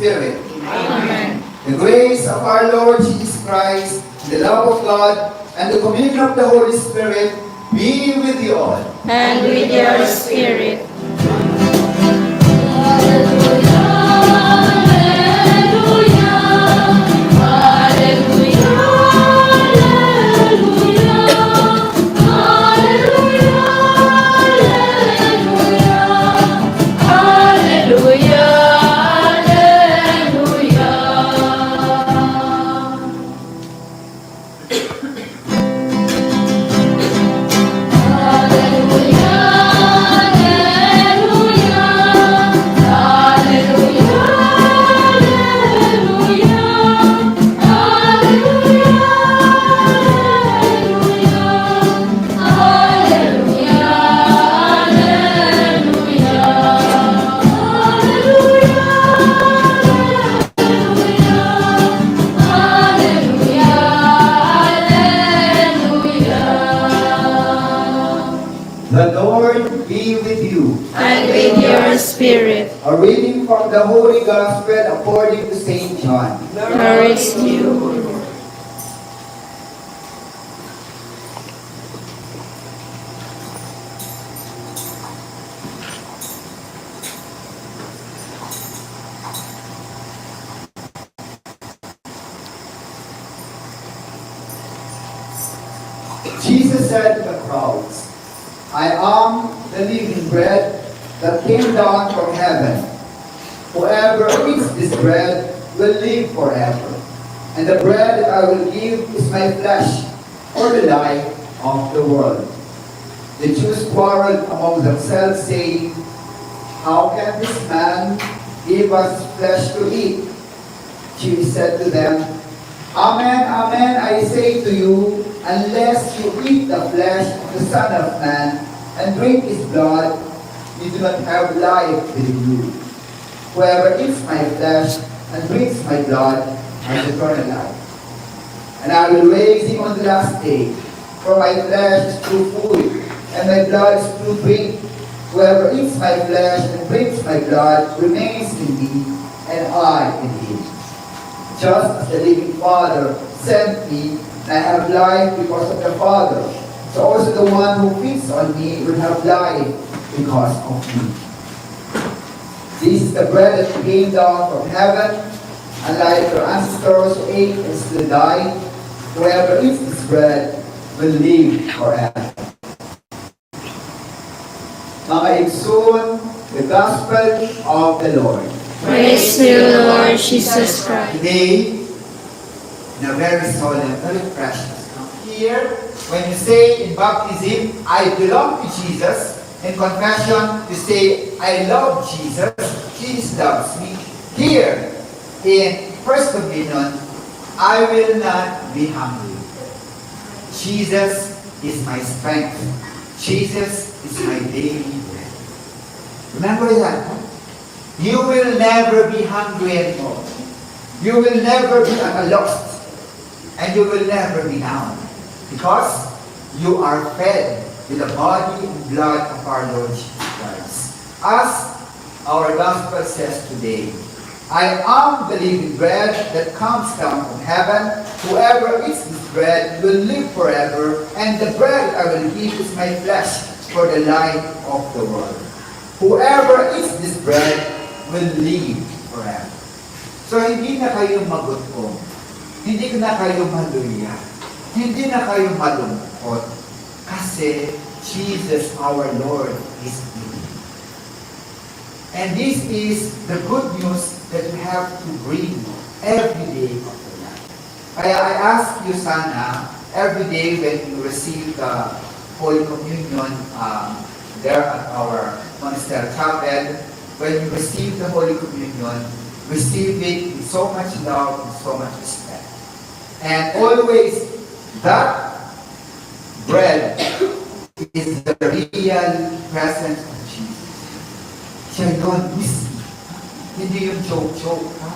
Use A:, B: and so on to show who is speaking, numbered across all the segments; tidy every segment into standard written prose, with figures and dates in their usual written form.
A: Spirit.
B: Amen.
A: The grace of our Lord Jesus Christ, the love of God, and the communion of the Holy Spirit be with you all.
B: And with your spirit.
A: The Lord be with you.
B: And with your spirit.
A: A reading from the Holy Gospel according to St. John.
B: Glory to you, O Lord.
A: Jesus said to the crowds, I am the living bread that came down from heaven. Whoever eats this bread will live forever. And the bread that I will give is my flesh, for the life of the world. The Jews quarreled among themselves, saying, How can this man give us flesh to eat? Jesus said to them, Amen, amen, I say to you, unless you eat the flesh of the Son of Man and drink his blood, you do not have life within you. Whoever eats my flesh and drinks my blood has eternal life. And I will raise him on the last day, for my flesh is true food, and my blood is true drink. Whoever eats my flesh and drinks my blood remains in me, and I in him. Just as the living Father sent me, and I have life because of the Father, so also the one who feeds on me will have life because of me. This is the bread that came down from heaven, and like your ancestors who ate and still died, whoever eats this bread will live forever. Mga igsoon, the Gospel of the Lord.
B: Praise to you, Lord Jesus Christ.
A: Today, in a very solemn, very precious. Here, when you say in baptism, I belong to Jesus, in confession, you say, I love Jesus, Jesus loves me. Here, in First Communion, I will not be hungry. Jesus is my strength. Jesus is my daily bread. Remember that. You will never be hungry anymore. You will never be lost. And you will never be down. Because you are fed with the body and blood of our Lord Jesus Christ. As our gospel says today, I am the living bread that comes down from heaven. Whoever eats this bread will live forever, and the bread I will give is my flesh for the life of the world. Whoever eats this bread will live forever. So hindi na kayo magutom, hindi na kayo maluya, hindi na kayo malungkot, kasi Jesus our Lord is living. And this is the good news that we have to bring every day of the life. Kaya I ask you sana, every day when you receive the Holy Communion there at our monastery chapel, when you receive the Holy Communion, receive it with so much love and so much respect. And always, that bread is the real presence of Jesus. Siya yun, mismo. Hindi yung joke-joke, ha?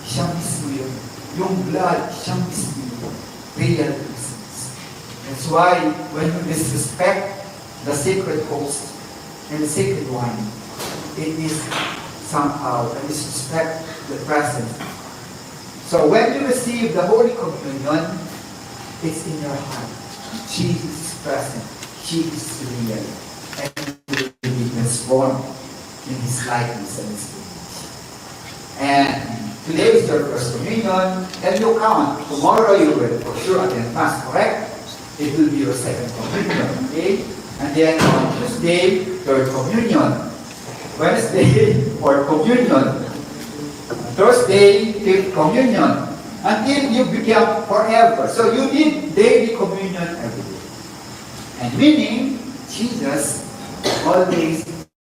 A: Siya mismo yun. Yung blood, siya mismo yun. Real presence. That's why, when you disrespect the sacred host and the sacred wine, it is somehow disrespect the presence. So when you receive the Holy Communion, it's in your heart. Jesus is present. Jesus is real. And you will be transformed in His likeness and His image. And today is your first communion, then you count. Tomorrow you will for sure attend Mass, correct? It will be your second communion, okay? And then on Tuesday, third communion. Wednesday, fourth communion. Thursday, fifth communion. Until you become forever. So you need daily communion every day. And meaning, Jesus always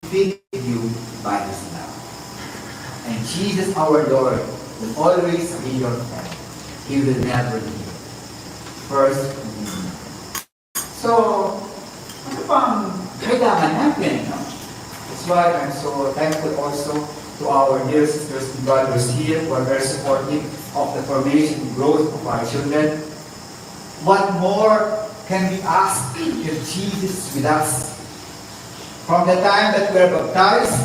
A: feed you by His love. And Jesus our Lord will always be your friend. He will never leave you. First communion. So, ano pang kailangan natin? No? That's why I'm so thankful also to our dear sisters and brothers here who are very supportive of the formation and growth of our children. What more can we ask if Jesus is with us? From the time that we are baptized,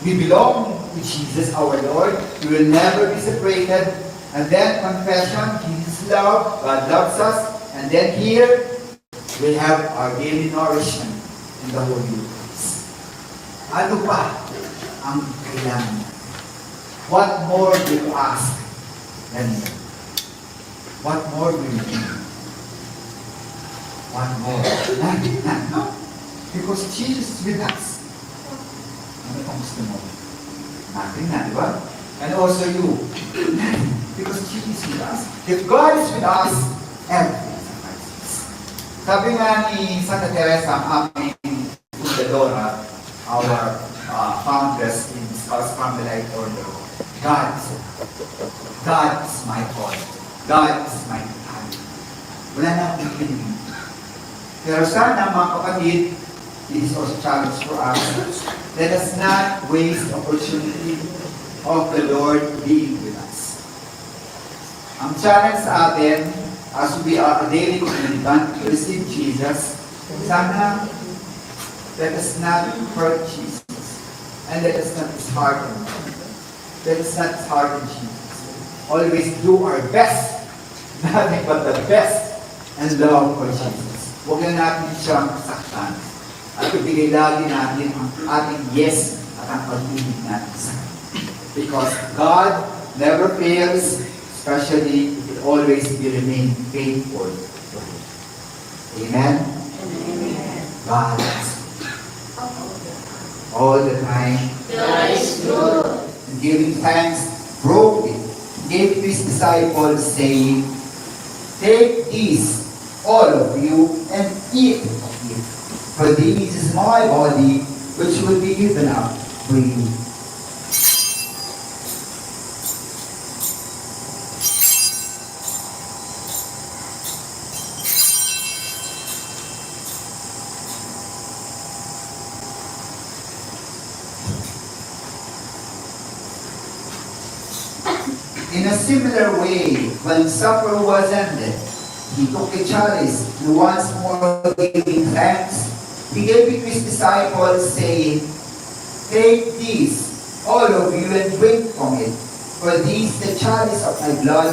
A: we belong to Jesus our Lord. We will never be separated. And then confession, Jesus' love, God loves us. And then here, we have our daily nourishment in the Holy Eucharist. Ano pa ang kailangan? What more do you ask than that? What more do you need? What more? No? Because Jesus is with us. Ano pang gusto mo? Nothing na, di ba? And also you. Because Jesus is with us. If God is with us, everything. Sabi nga ni Santa Teresa, ang aming fundadora, our foundress in Scots Carmelite Order, God is my all. God is my family. Wala na akong pinili. Pero sana mga kapatid, it is also a challenge for us. Let us not waste the opportunity of the Lord being with us. Ang challenge sa atin, as we are a daily communicant to receive Jesus, sana let us not hurt Jesus and let us not dishearten Him. Let us not dishearten Jesus. Always do our best, nothing but the best, and love for Jesus. Huwag na natin siyang saktan. At ibigay lagi natin ang ating yes at ang pag-ibig natin sa Kanya. Because God never fails, especially if it always be remain faithful to Him. Amen? Amen. God is all the time.
B: God is good.
A: And giving thanks, broke it, gave to His disciples, saying, "Take this, all of you, and eat of it. For this is my body, which will be given up for you." In a similar way, when supper was ended, He took a chalice, and once more giving thanks, He gave it to His disciples, saying, "Take this, all of you, and drink from it. For this is the chalice of my blood,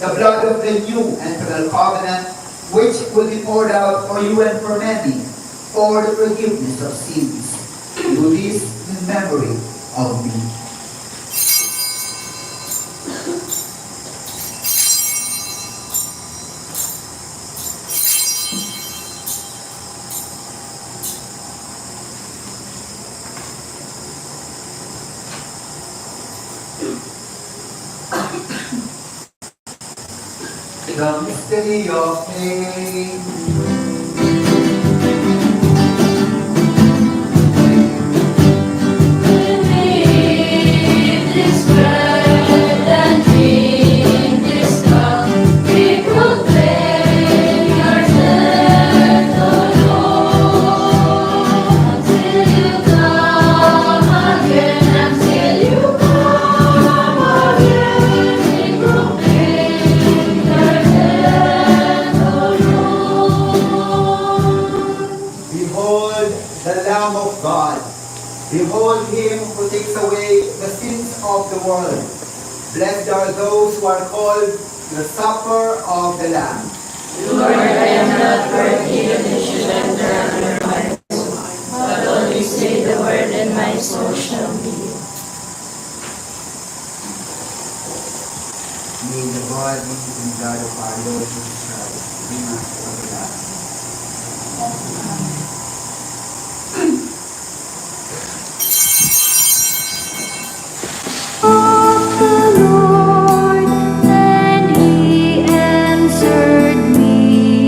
A: the blood of the new and eternal covenant, which will be poured out for you and for many, for the forgiveness of sins. Do this in memory of me." The mystery of faith. behold him who takes away the sins of the world. Blessed are those who are called the supper of the Lamb.
B: Lord, I am not worthy that you should enter under my roof, but only say the word and my soul shall be healed.
A: May the body and blood of our Lord Jesus Christ bring us to everlasting.
C: The Lord, and He answered me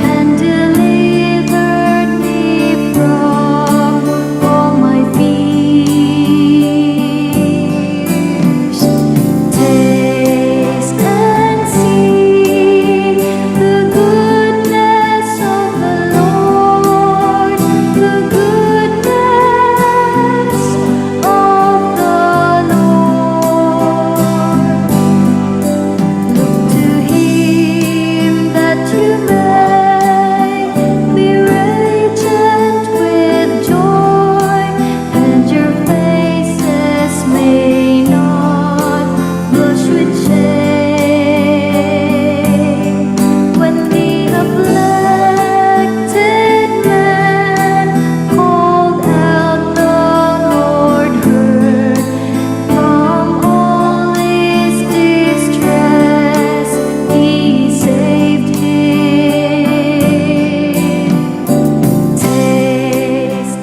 C: and delivered me from all my fears. Taste and see the goodness of the Lord, the goodness of the Lord. Look to Him that you may be radiant with joy, and your faces may not blush with shame. When the afflicted man called out, the Lord heard. From all his distress, He saved him. Taste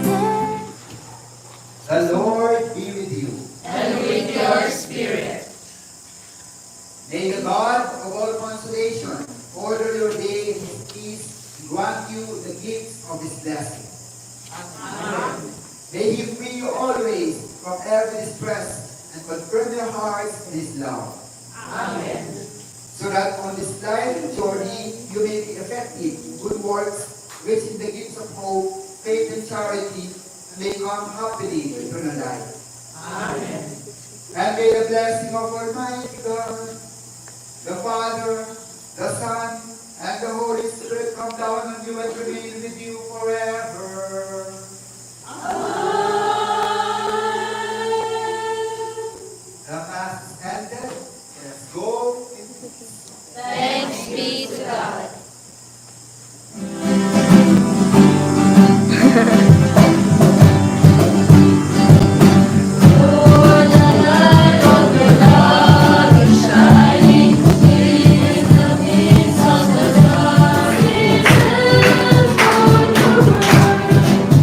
A: The Lord be with you.
B: And with your spirit.
A: May the God of all consolation order your day in His peace and grant you the gifts of His blessing.
B: Amen.
A: May He free you always from every distress and confirm your hearts in His love,
B: Amen.
A: so that on this life journey you may be effective in good works, rich in the gifts of hope, faith, and charity, and may come happily to eternal life.
B: Amen.
A: And may the blessing of Almighty God, the Father, the Son, and the Holy Spirit come down on you and remain with you forever. The Mass is ended. Let's go in peace.
B: Thanks be to God. For the light of your love is shining in the midst of the darkness, and for your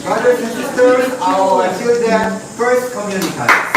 A: Brothers and sisters, our children, first communicants.